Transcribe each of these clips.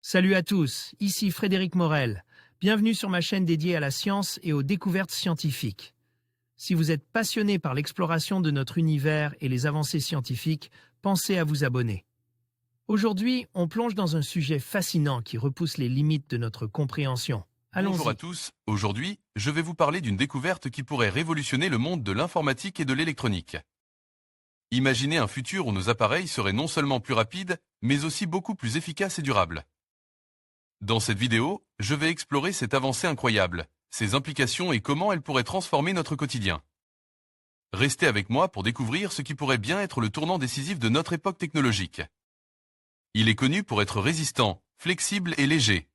Salut à tous, ici Frédéric Morel. Bienvenue sur ma chaîne dédiée à la science et aux découvertes scientifiques. Si vous êtes passionné par l'exploration de notre univers et les avancées scientifiques, pensez à vous abonner. Aujourd'hui, on plonge dans un sujet fascinant qui repousse les limites de notre compréhension. Bonjour à Allons-y. tous, aujourd'hui, je vais vous parler d'une découverte qui pourrait révolutionner le monde de l'informatique et de l'électronique. Imaginez un futur où nos appareils seraient non seulement plus rapides, mais aussi beaucoup plus efficaces et durables. Dans cette vidéo, je vais explorer cette avancée incroyable, ses implications et comment elle pourrait transformer notre quotidien. Restez avec moi pour découvrir ce qui pourrait bien être le tournant décisif de notre époque technologique. Il est connu pour être résistant, flexible et léger.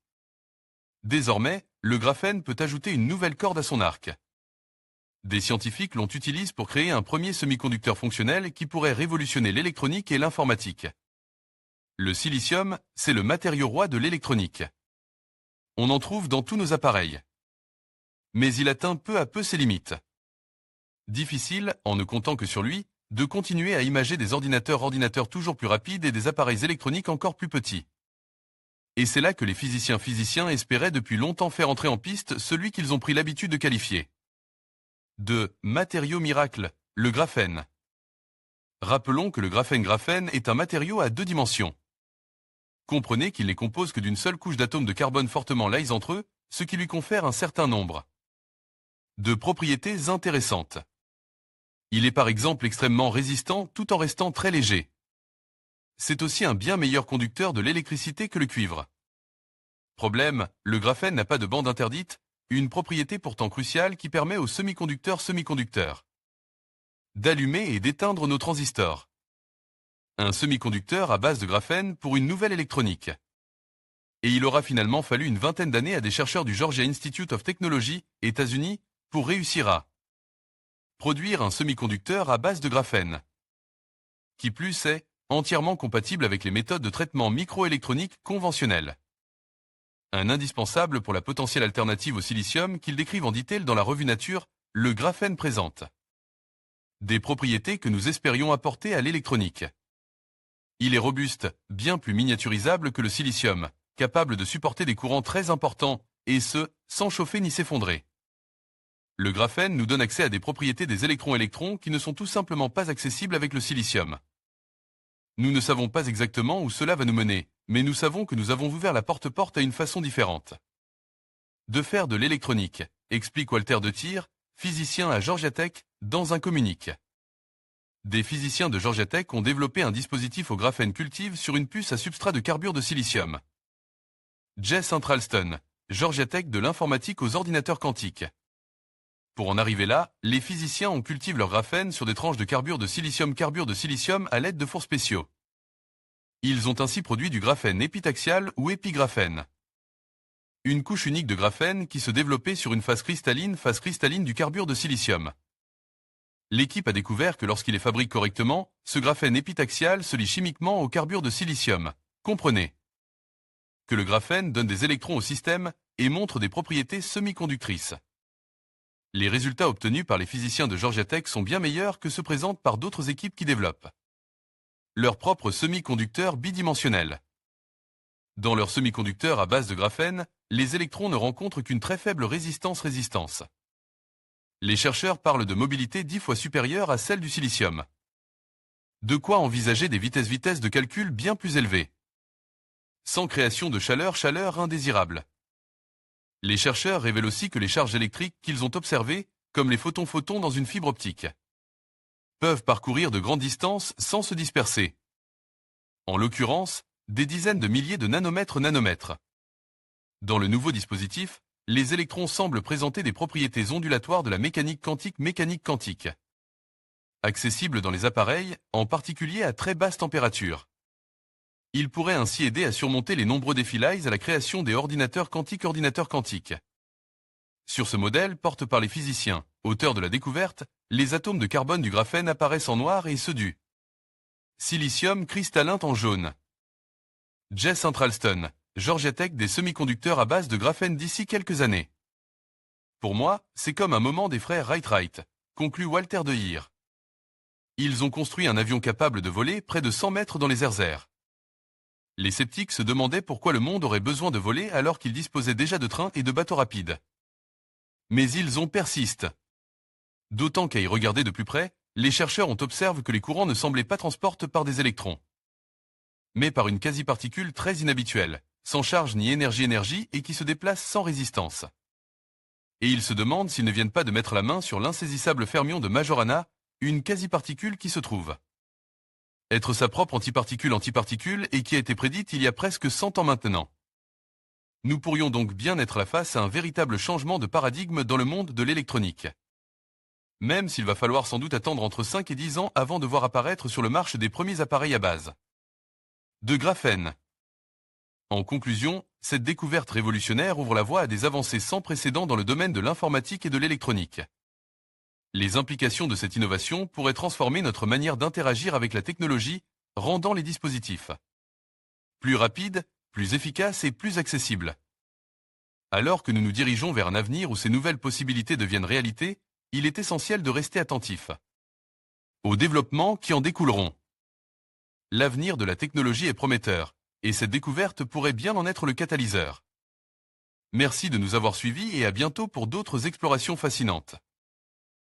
Désormais, le graphène peut ajouter une nouvelle corde à son arc. Des scientifiques l'ont utilisé pour créer un premier semi-conducteur fonctionnel qui pourrait révolutionner l'électronique et l'informatique. Le silicium, c'est le matériau roi de l'électronique. On en trouve dans tous nos appareils. Mais il atteint peu à peu ses limites. Difficile, en ne comptant que sur lui, de continuer à imager des ordinateurs toujours plus rapides et des appareils électroniques encore plus petits. Et c'est là que les physiciens espéraient depuis longtemps faire entrer en piste celui qu'ils ont pris l'habitude de qualifier de matériau miracle, le graphène. Rappelons que le graphène est un matériau à deux dimensions. Comprenez qu'il n'est compose que d'une seule couche d'atomes de carbone fortement liés entre eux, ce qui lui confère un certain nombre de propriétés intéressantes. Il est par exemple extrêmement résistant tout en restant très léger. C'est aussi un bien meilleur conducteur de l'électricité que le cuivre. Problème, le graphène n'a pas de bande interdite, une propriété pourtant cruciale qui permet aux semi-conducteurs d'allumer et d'éteindre nos transistors. Un semi-conducteur à base de graphène pour une nouvelle électronique. Et il aura finalement fallu une vingtaine d'années à des chercheurs du Georgia Institute of Technology, États-Unis, pour réussir à produire un semi-conducteur à base de graphène. Qui plus est, entièrement compatible avec les méthodes de traitement microélectronique conventionnelles. Un indispensable pour la potentielle alternative au silicium qu'ils décrivent en détail dans la revue Nature, le graphène présente des propriétés que nous espérions apporter à l'électronique. Il est robuste, bien plus miniaturisable que le silicium, capable de supporter des courants très importants, et ce, sans chauffer ni s'effondrer. Le graphène nous donne accès à des propriétés des électrons-électrons qui ne sont tout simplement pas accessibles avec le silicium. Nous ne savons pas exactement où cela va nous mener, mais nous savons que nous avons ouvert la porte-porte à une façon différente de faire de l'électronique, explique Walter de Tir, physicien à Georgia Tech, dans un communiqué. Des physiciens de Georgia Tech ont développé un dispositif au graphène cultive sur une puce à substrat de carbure de silicium. Jess Centralston, Georgia Tech de l'informatique aux ordinateurs quantiques. Pour en arriver là, les physiciens ont cultivé leur graphène sur des tranches de carbure de silicium à l'aide de fours spéciaux. Ils ont ainsi produit du graphène épitaxial ou épigraphène. Une couche unique de graphène qui se développait sur une phase cristalline du carbure de silicium. L'équipe a découvert que lorsqu'il est fabriqué correctement, ce graphène épitaxial se lie chimiquement au carbure de silicium. Comprenez que le graphène donne des électrons au système et montre des propriétés semi-conductrices. Les résultats obtenus par les physiciens de Georgia Tech sont bien meilleurs que ceux présentés par d'autres équipes qui développent leur propre semi-conducteur bidimensionnel. Dans leur semi-conducteur à base de graphène, les électrons ne rencontrent qu'une très faible résistance. Les chercheurs parlent de mobilité 10 fois supérieure à celle du silicium. De quoi envisager des vitesses de calcul bien plus élevées. Sans création de chaleur indésirable. Les chercheurs révèlent aussi que les charges électriques qu'ils ont observées, comme les photons dans une fibre optique, peuvent parcourir de grandes distances sans se disperser. En l'occurrence, des dizaines de milliers de nanomètres. Dans le nouveau dispositif, les électrons semblent présenter des propriétés ondulatoires de la mécanique quantique. Accessibles dans les appareils, en particulier à très basse température. Ils pourraient ainsi aider à surmonter les nombreux défis liés à la création des ordinateurs quantiques. Sur ce modèle, porté par les physiciens, auteurs de la découverte, les atomes de carbone du graphène apparaissent en noir et ceux du silicium cristallin en jaune. Jess Centralston, Georgia Tech des semi-conducteurs à base de graphène d'ici quelques années. Pour moi, c'est comme un moment des frères Wright, conclut Walter de Tir. Ils ont construit un avion capable de voler près de 100 mètres dans les airs. Les sceptiques se demandaient pourquoi le monde aurait besoin de voler alors qu'il disposait déjà de trains et de bateaux rapides. Mais ils ont persisté. D'autant qu'à y regarder de plus près, les chercheurs ont observé que les courants ne semblaient pas transportés par des électrons, mais par une quasi-particule très inhabituelle, sans charge ni énergie et qui se déplace sans résistance. Et ils se demandent s'ils ne viennent pas de mettre la main sur l'insaisissable fermion de Majorana, une quasi-particule qui se trouve être sa propre antiparticule et qui a été prédite il y a presque 100 ans maintenant. Nous pourrions donc bien être la face à un véritable changement de paradigme dans le monde de l'électronique. Même s'il va falloir sans doute attendre entre 5 et 10 ans avant de voir apparaître sur le marché des premiers appareils à base de graphène. En conclusion, cette découverte révolutionnaire ouvre la voie à des avancées sans précédent dans le domaine de l'informatique et de l'électronique. Les implications de cette innovation pourraient transformer notre manière d'interagir avec la technologie, rendant les dispositifs plus rapides, plus efficaces et plus accessibles. Alors que nous nous dirigeons vers un avenir où ces nouvelles possibilités deviennent réalité, il est essentiel de rester attentif aux développements qui en découleront. L'avenir de la technologie est prometteur, et cette découverte pourrait bien en être le catalyseur. Merci de nous avoir suivis et à bientôt pour d'autres explorations fascinantes.